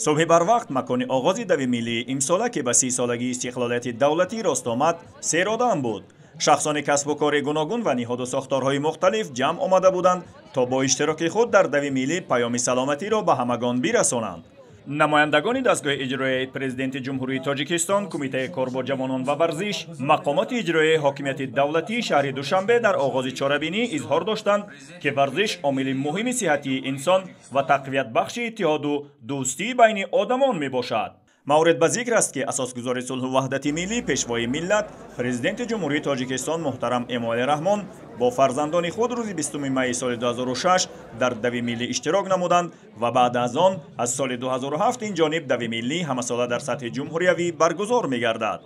صبح بر وقت مکان آغاز دوی ملی امساله که به 30 سالگی استقلالیت دولتی راست آمد سیر آدم بود. شخصان کسب و کار گوناگون و نهاد و ساختارهای مختلف جمع آمده بودند تا با اشتراک خود در دوی ملی پیام سلامتی را به همگان برسانند. نمایندگان دستگاه اجرایی پرزیدنت جمهوری تاجیکستان، کمیته کار با جوانان و ورزش، مقامات اجرایی حاکمیت دولتی شهر دوشنبه در آغاز چاره‌بینی اظهار داشتند که ورزش عامل مهم صحتی انسان و تقویت بخش اتحاد و دوستی بین آدمان می باشد. مورد به ذکر است که اساسگزار صلح و وحدت ملی پیشوای ملت پرزیدنت جمهوری تاجیکستان محترم اموال رحمان با فرزندان خود روز 20 می سال 2006 در دوی ملی اشتراک نمودند و بعد از آن از سال 2007 این جانب دوی ملی همساله در سطح جمهوریوی برگزار می گردد.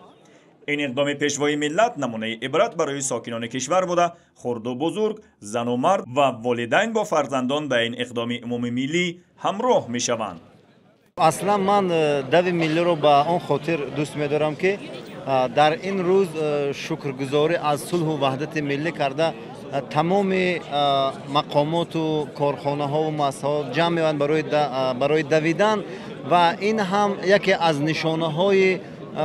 این اقدام پیشوای ملت نمونه عبرت برای ساکنان کشور بوده، خرد و بزرگ، زن و مرد و والدین با فرزندان به این اقدام عمومی ملی همراه می شوند. اصلا من دوی ملی رو به آن خاطر دوست می‌دارم که در این روز شکرگزاری از صلح و وحدت ملی کرده تمام مقامات و کارخانه ها و مؤسسات جمع می‌شوند برای دویدن و این هم یکی از نشانه های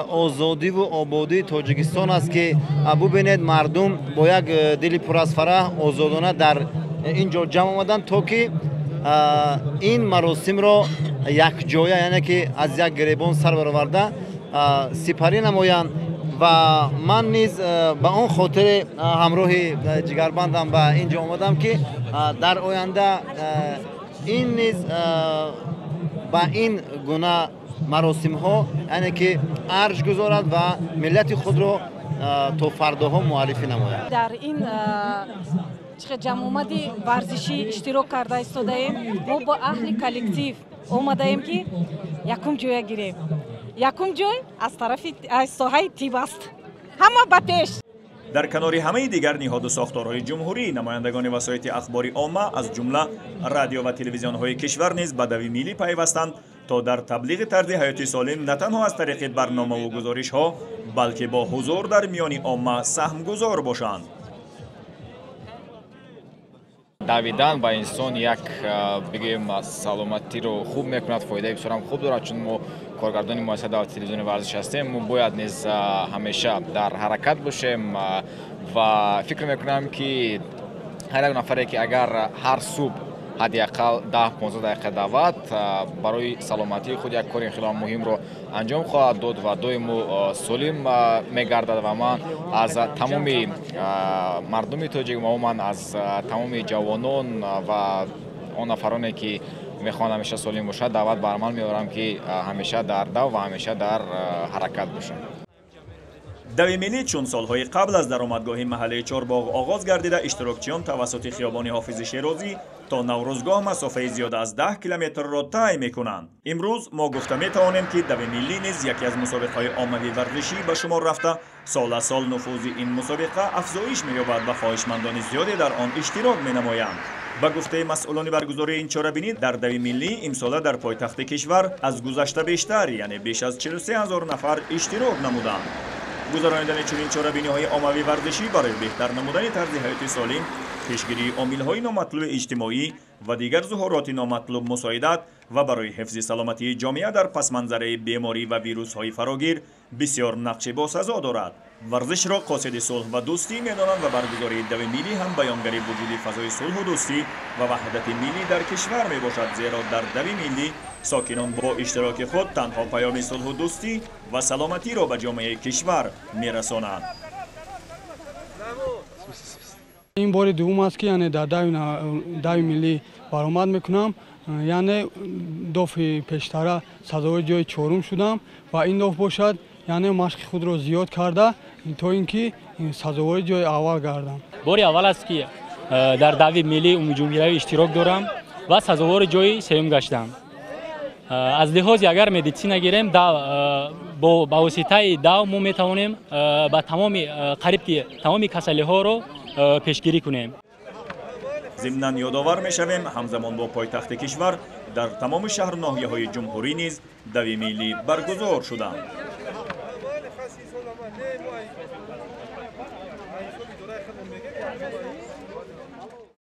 آزادی و آبادی تاجیکستان است که ببینید مردم با یک دل پر از فرح آزادانه در اینجا جمع آمدند تا که این مراسم را یک جایه، یعنی که از یک گریبان سر برآورده سپری نمایند و من نیز به آن خاطر همراه جگربندم به اینجا آمدم که در آینده این نیز به این گونه مراسم ها یعنی که ارج گذارد و ملت خود را تا فرداها معرفی نماید. در این جمع آمدی ورزشی اشتراک کرده ایستاده‌ایم. ما با اهل کلکتیو آمده‌ایم که یکم جای گیریم. یکم جای از طرف ساحه تیب است. همه به پیش. در کنار همه دیگر نهاد و ساختارهای جمهوری، نمایندگان وسایط اخباری عامه از جمله رادیو و تلویزیون‌های کشور نیز به دوی ملی پیوستند تا در تبلیغ طرز حیات سالم نه تنها از طریق برنامه و گزارش‌ها بلکه با حضور در میان عامه سهم گذار باشند. دویدن با انسان یک بگیم سلامتی رو خوب میکند، فایده بسیار هم خوب دارد. چون ما کارگردان مؤسسه دولتی تلویزیون ورزش هستیم، ما باید نیز همیشه در حرکت باشیم و فکر میکنم که هر یک نفری که اگر هر صبح حداقل 10-15 دقیقه دوید برای سلامتی خود یک کار خیلی مهم رو انجام خواهد داد و دویم سالم میگردد و من از تمام مردم تاجیک و من از تمام جوانان و آن نفرانی که میخوان همیشه سالم باشد دعوت بر عمل میارم که همیشه در دو و همیشه در حرکت باشند. دوی ملی چون سالهای قبل از درآمدگاه محله چهارباغ آغاز گردیده، اشتراکچیان توسط خیابان حافظ شیرازی تا نوروزگاه مسافه زیاد از 10 کیلومتر را طی میکنند. امروز ما گفته میتوانیم که دوی ملی نیز یکی از مسابقه‌های عمومی ورزشی به شمار رفته، سال از سال نفوذ این مسابقه افزایش می‌یابد و خواهشمندان زیادی در آن اشتراک می‌نمایند. به گفته مسئولان برگزاری این چاره‌بینی، در دوی ملی امسال در پایتخت کشور از گذشته بیشتر، یعنی بیش از 43,000 نفر اشتراک نمودند. گذراندن چنین چاره‌بینی‌های عمومی ورزشی برای بهتر نمودن طرز حیات سالم، پیشگیری عامل‌های نامطلوب اجتماعی و دیگر ظهورات نامطلوب مساعدت و برای حفظ سلامتی جامعه در پس منظره بیماری و ویروس‌های فراگیر بسیار نقش باسزا دارد. ورزش را قاصد صلح و دوستی می‌دانند و برگزاری دوی ملی هم بیانگر وجود فضای صلح و دوستی و وحدت ملی در کشور میباشد، زیرا در دوی ملی ساکنان با اشتراک خود تنها پیام صلح و دوستی و سلامتی را به جامعه کشور میرسانند. این بار دوم است که یعنی در دوی ملی برآمد میکنم، یعنی دفعه پیشتر سزای جای چهارم شدم و این دفعه باشد یعنی مشق خود را زیاد کرده تا اینکه سزای جای اول گردم. بار اول است که در دوی ملی عمومی جمهوری اشتراک دارم و سزاوار جای سوم گشتم. از لحاظ اگر مدیسین نگیریم با واسطه دو ما میتوانیم با تمام کسلی ها رو پیشگیری کنیم. ضمناً یادآور میشویم همزمان با پایتخت کشور در تمام شهر و ناحیه‌های جمهوری نیز دوی ملی برگزار شدند.